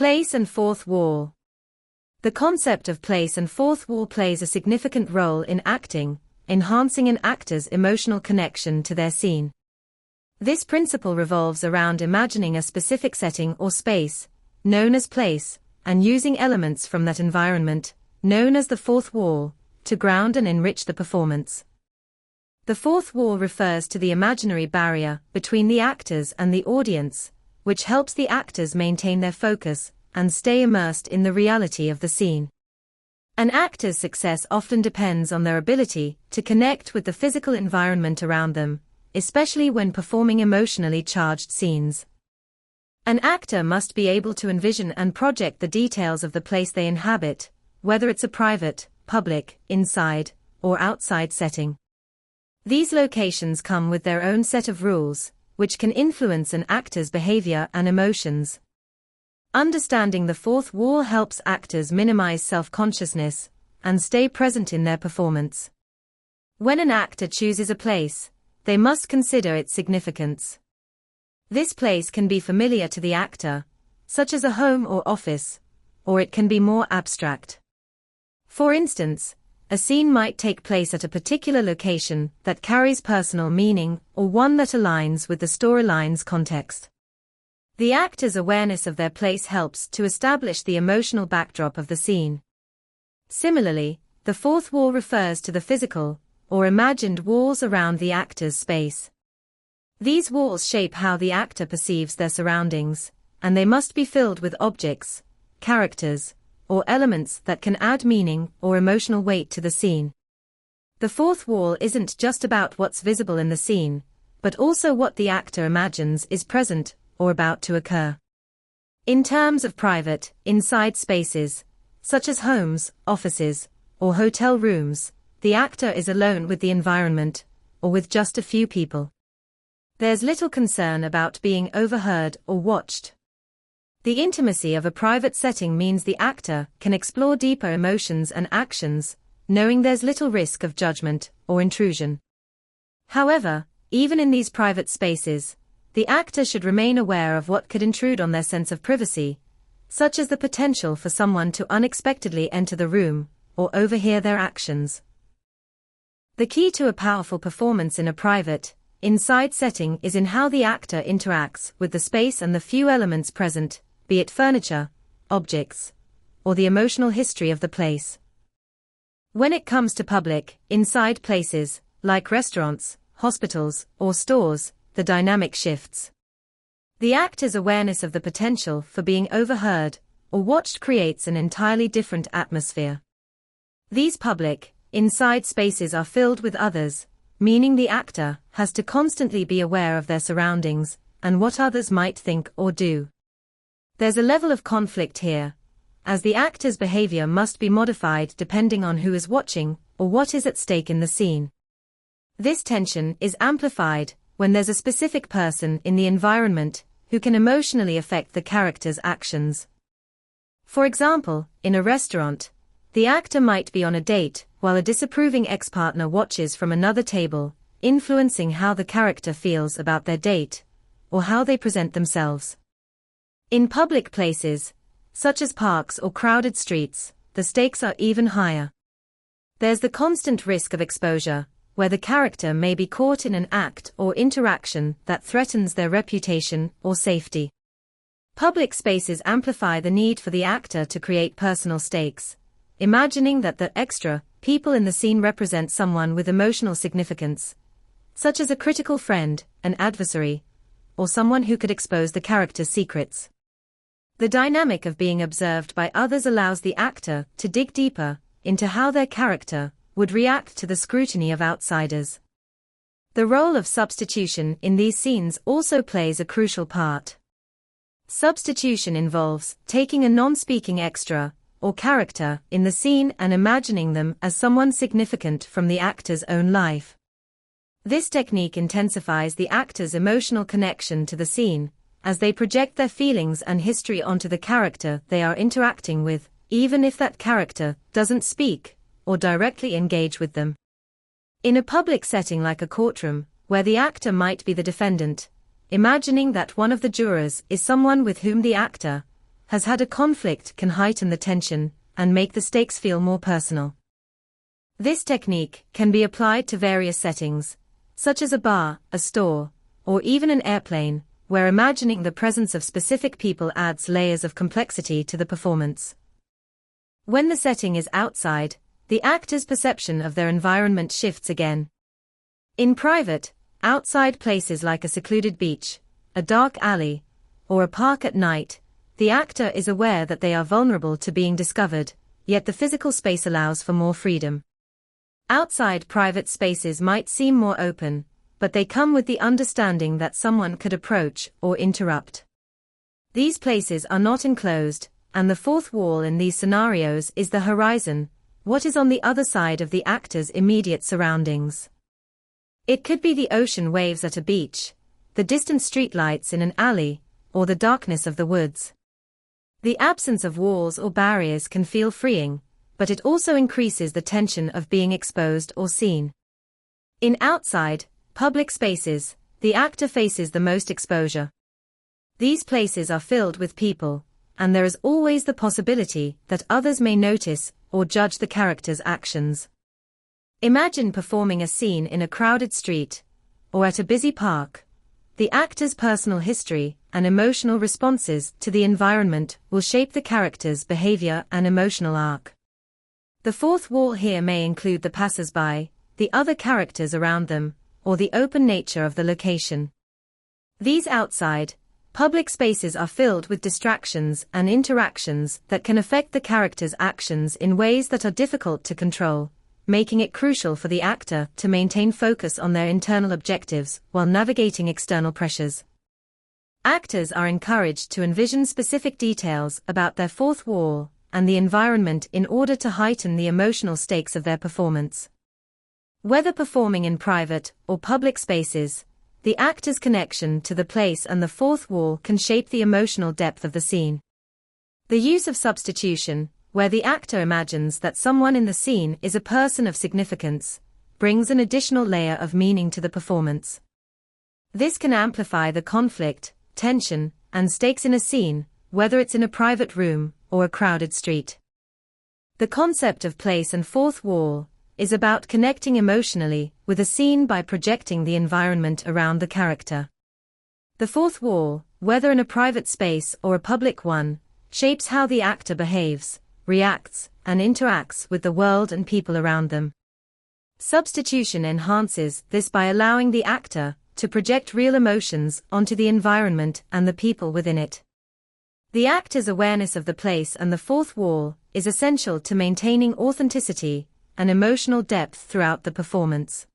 Place and fourth wall. The concept of place and fourth wall plays a significant role in acting, enhancing an actor's emotional connection to their scene. This principle revolves around imagining a specific setting or space, known as place, and using elements from that environment, known as the fourth wall, to ground and enrich the performance. The fourth wall refers to the imaginary barrier between the actors and the audience, which helps the actors maintain their focus and stay immersed in the reality of the scene. An actor's success often depends on their ability to connect with the physical environment around them, especially when performing emotionally charged scenes. An actor must be able to envision and project the details of the place they inhabit, whether it's a private, public, inside, or outside setting. These locations come with their own set of rules, which can influence an actor's behavior and emotions. Understanding the fourth wall helps actors minimize self-consciousness and stay present in their performance. When an actor chooses a place, they must consider its significance. This place can be familiar to the actor, such as a home or office, or it can be more abstract. For instance, a scene might take place at a particular location that carries personal meaning or one that aligns with the storyline's context. The actor's awareness of their place helps to establish the emotional backdrop of the scene. Similarly, the fourth wall refers to the physical, or imagined walls around the actor's space. These walls shape how the actor perceives their surroundings, and they must be filled with objects, characters, or elements that can add meaning or emotional weight to the scene. The fourth wall isn't just about what's visible in the scene, but also what the actor imagines is present or about to occur. In terms of private, inside spaces, such as homes, offices, or hotel rooms, the actor is alone with the environment, or with just a few people. There's little concern about being overheard or watched. The intimacy of a private setting means the actor can explore deeper emotions and actions, knowing there's little risk of judgment or intrusion. However, even in these private spaces, the actor should remain aware of what could intrude on their sense of privacy, such as the potential for someone to unexpectedly enter the room or overhear their actions. The key to a powerful performance in a private, inside setting is in how the actor interacts with the space and the few elements present, be it furniture, objects, or the emotional history of the place. When it comes to public, inside places, like restaurants, hospitals, or stores, the dynamic shifts. The actor's awareness of the potential for being overheard or watched creates an entirely different atmosphere. These public, inside spaces are filled with others, meaning the actor has to constantly be aware of their surroundings and what others might think or do. There's a level of conflict here, as the actor's behavior must be modified depending on who is watching or what is at stake in the scene. This tension is amplified when there's a specific person in the environment who can emotionally affect the character's actions. For example, in a restaurant, the actor might be on a date while a disapproving ex-partner watches from another table, influencing how the character feels about their date, or how they present themselves. In public places, such as parks or crowded streets, the stakes are even higher. There's the constant risk of exposure, where the character may be caught in an act or interaction that threatens their reputation or safety. Public spaces amplify the need for the actor to create personal stakes, imagining that the extra people in the scene represent someone with emotional significance, such as a critical friend, an adversary, or someone who could expose the character's secrets. The dynamic of being observed by others allows the actor to dig deeper into how their character would react to the scrutiny of outsiders. The role of substitution in these scenes also plays a crucial part. Substitution involves taking a non-speaking extra or character in the scene and imagining them as someone significant from the actor's own life. This technique intensifies the actor's emotional connection to the scene, as they project their feelings and history onto the character they are interacting with, even if that character doesn't speak or directly engage with them. In a public setting like a courtroom, where the actor might be the defendant, imagining that one of the jurors is someone with whom the actor has had a conflict can heighten the tension and make the stakes feel more personal. This technique can be applied to various settings, such as a bar, a store, or even an airplane, where imagining the presence of specific people adds layers of complexity to the performance. When the setting is outside, the actor's perception of their environment shifts again. In private, outside places like a secluded beach, a dark alley, or a park at night, the actor is aware that they are vulnerable to being discovered, yet the physical space allows for more freedom. Outside private spaces might seem more open, but they come with the understanding that someone could approach or interrupt. These places are not enclosed, and the fourth wall in these scenarios is the horizon, what is on the other side of the actor's immediate surroundings. It could be the ocean waves at a beach, the distant streetlights in an alley, or the darkness of the woods. The absence of walls or barriers can feel freeing, but it also increases the tension of being exposed or seen. In outside, public spaces, the actor faces the most exposure. These places are filled with people, and there is always the possibility that others may notice or judge the character's actions. Imagine performing a scene in a crowded street, or at a busy park. The actor's personal history and emotional responses to the environment will shape the character's behavior and emotional arc. The fourth wall here may include the passers-by, the other characters around them, or the open nature of the location. These outside, public spaces are filled with distractions and interactions that can affect the character's actions in ways that are difficult to control, making it crucial for the actor to maintain focus on their internal objectives while navigating external pressures. Actors are encouraged to envision specific details about their fourth wall and the environment in order to heighten the emotional stakes of their performance. Whether performing in private or public spaces, the actor's connection to the place and the fourth wall can shape the emotional depth of the scene. The use of substitution, where the actor imagines that someone in the scene is a person of significance, brings an additional layer of meaning to the performance. This can amplify the conflict, tension, and stakes in a scene, whether it's in a private room or a crowded street. The concept of place and fourth wall is about connecting emotionally with a scene by projecting the environment around the character. The fourth wall, whether in a private space or a public one, shapes how the actor behaves, reacts, and interacts with the world and people around them. Substitution enhances this by allowing the actor to project real emotions onto the environment and the people within it. The actor's awareness of the place and the fourth wall is essential to maintaining authenticity and emotional depth throughout the performance.